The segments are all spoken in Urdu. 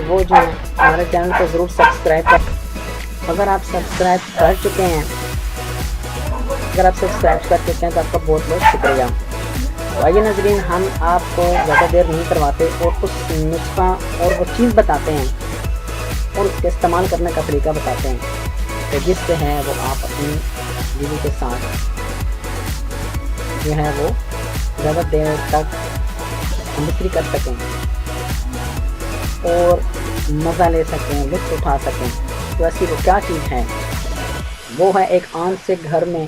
تو وہ جو ہے ہمارے چینل کو ضرور سبسکرائب کر. اگر آپ سبسکرائب کر چکے ہیں تو آپ کا بہت بہت شکریہ. آئیے ناظرین، ہم آپ کو زیادہ دیر نہیں کرواتے اور اس نسخہ اور وہ چیز بتاتے ہیں اور اس کے استعمال کرنے کا طریقہ بتاتے ہیں کہ جس سے ہے وہ آپ اپنی بیوی کے ساتھ جو ہے وہ زیادہ دیر تک بستری کر سکیں اور مزہ لے سکیں، لطف اٹھا سکیں. تو ایسی وہ کیا چیز ہے؟ وہ ہے ایک عام سے گھر میں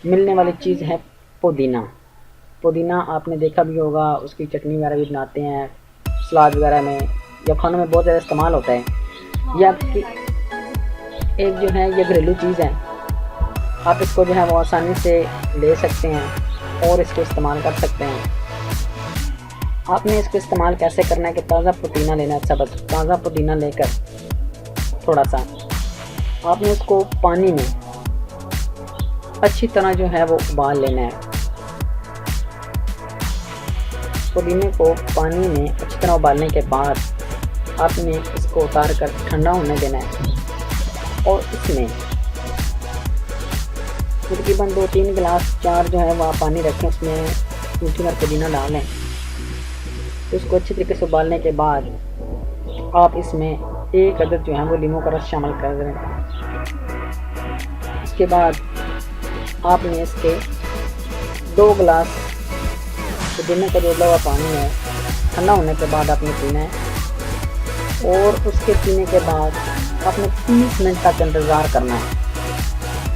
ملنے والی چیز ہے پودینہ. پودینہ آپ نے دیکھا بھی ہوگا، اس کی چٹنی وغیرہ بھی بناتے ہیں، سلاد وغیرہ میں یا کھانوں میں بہت زیادہ استعمال ہوتا ہے. یہ آپ کی ایک جو ہے یہ گھریلو چیز ہے. آپ اس کو جو ہے وہ آسانی سے لے سکتے ہیں اور اس کو استعمال کر سکتے ہیں. آپ نے اس کو استعمال کیسے کرنا ہے کہ تازہ پودینہ لینا ہے. سبز تازہ پودینہ لے کر تھوڑا سا آپ نے اس کو پانی میں اچھی طرح جو ہے وہ ابال لینا ہے. پودینے کو پانی میں اچھی طرح ابالنے کے بعد آپ نے اس کو اتار کر ٹھنڈا ہونے دینا ہے اور اس میں تقریباً 2-3 گلاس 4 جو ہے وہ پانی رکھیں، اس میں مٹھی بھر پودینہ ڈالیں. اس کو اچھی طریقے سے ابالنے کے بعد آپ اس میں 1 عدد جو ہے وہ لیموں کا رس شامل کر دیں. اس کے بعد آپ نے اس کے 2 گلاس پودینے کا جو ابلا ہوا پانی ہے ٹھنڈا ہونے کے بعد آپ نے پینا ہے اور اس کے پینے کے بعد آپ نے 30 منٹ تک انتظار کرنا ہے.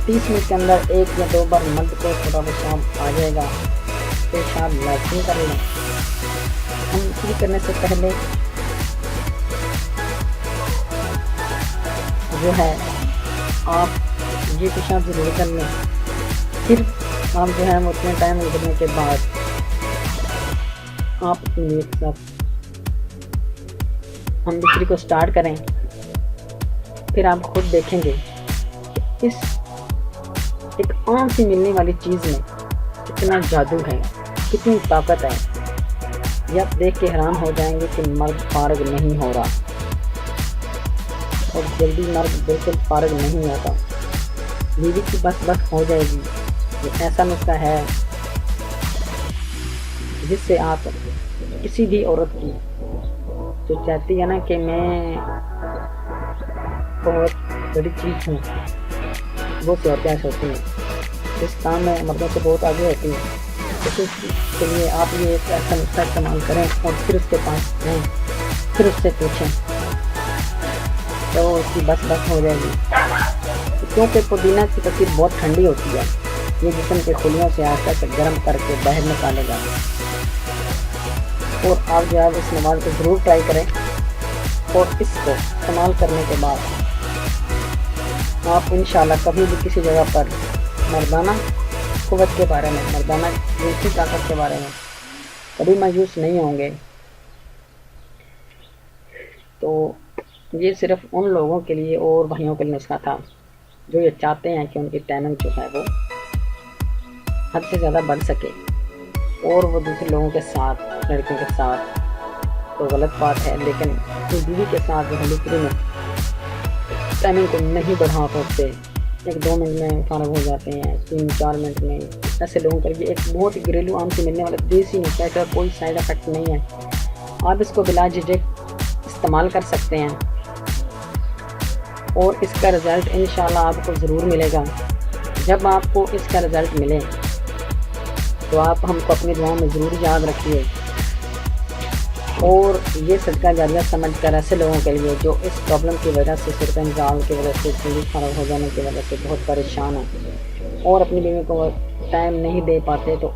30 منٹ کے اندر 1 یا 2 بار مرد کو تھوڑا پیشاب آ جائے گا. پیشاب لازمی کر لیں. ہم شروع کرنے سے پہلے جو ہے آپ یہ پیشاب ضرور کر لیں. پھر آپ جو ہے وہ اتنے ٹائم گزرنے کے بعد آپ اپنی بیوی کے ساتھ ہم بستری کو سٹارٹ کریں. پھر آپ خود دیکھیں گے کہ اس ایک عام سی ملنے والی چیز میں کتنا جادو ہے، کتنی طاقت ہے. یہ آپ دیکھ کے حیران ہو جائیں گے کہ مرد فارغ نہیں ہو رہا اور جلدی مرد بالکل فارغ نہیں ہوتا. بیوی کی بس ہو جائے گی. یہ ایسا نسخہ ہے جس سے آپ کسی بھی عورت کی جو چاہتی ہے نا کہ میں بہت بڑی چیز ہوں، وہ سے عورتیں ایسے ہوتی ہیں اس کام میں مردوں سے بہت آگے ہوتی ہیں. تو اس کے لیے آپ یہ ایک ایسا نسخہ استعمال کریں اور پھر اس کے پاس جائیں، پھر اس سے پوچھیں تو اس کی بس ہو جائے گی. کیونکہ پودینہ کی ترکیب بہت ٹھنڈی ہوتی ہے. یہ جسم کے خلیوں سے آہستہ سے گرم کر کے باہر نکالے گا. اور آپ جو ہے اس نماز کو ضرور ٹرائی کریں اور اس کو استعمال کرنے کے بعد آپ انشاءاللہ کبھی بھی کسی جگہ پر مردانہ قوت کے بارے میں، مردانہ جنسی طاقت کے بارے میں کبھی مایوس نہیں ہوں گے. تو یہ صرف ان لوگوں کے لیے اور بھائیوں کے لیے نسخہ تھا جو یہ چاہتے ہیں کہ ان کی ٹائمنگ جو ہے وہ حد سے زیادہ بڑھ سکے اور وہ دوسرے لوگوں کے ساتھ، لڑکیوں کے ساتھ تو غلط بات ہے، لیکن بیوی کے ساتھ جو ہنڈی میں ٹائمنگ کو نہیں بڑھا پاتے. 1-2 منٹ میں فارغ ہو جاتے ہیں، 3-4 منٹ میں. ایسے لوگوں کے لیے ایک بہت ہی گھریلو عام سے ملنے والا دیسی نسخہ کا کوئی سائیڈ افیکٹ نہیں ہے. آپ اس کو بلا جھجک استعمال کر سکتے ہیں اور اس کا رزلٹ انشاءاللہ آپ کو ضرور ملے گا. جب آپ کو اس کا رزلٹ ملے تو آپ ہم کو اپنی دعاؤں میں ضرور یاد رکھیے. اور یہ صدقہ جاریہ سمجھ کر ایسے لوگوں کے لیے جو اس پرابلم کی وجہ سے صرف انزال کی وجہ سے زندگی خراب ہو جانے کی وجہ سے بہت پریشان ہیں اور اپنی بیوی کو ٹائم نہیں دے پاتے، تو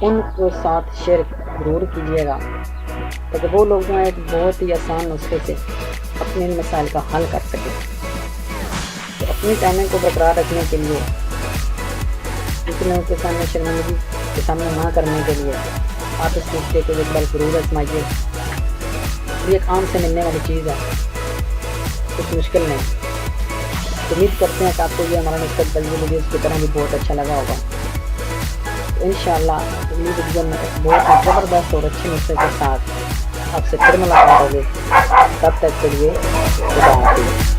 ان کو ساتھ شیئر ضرور کیجیے گا تاکہ وہ لوگ جو ہیں ایک بہت ہی آسان نسخے سے اپنے ان مسائل کا حل کر سکیں. تو اپنی ٹائمنگ کو برقرار رکھنے کے لیے، دوسرے لوگوں کے سامنے شرمندگی کے سامنے نہ کرنے کے لیے آپ اس نسخے کو ایک بار ضرور آزمائیے. یہ ایک عام سے ملنے والی چیز ہے، کچھ مشکل نہیں. امید کرتے ہیں کہ آپ کو یہ ہمارا نسخہ پہلی ویڈیوز کی طرح بھی بہت اچھا لگا ہوگا. انشاءاللہ اگلی ویڈیو میں ایک بہت ہی زبردست اور اچھے نسخے کے ساتھ آپ سے پھر ملاقات ہوگی، تب تک کے لیے خدا حافظ۔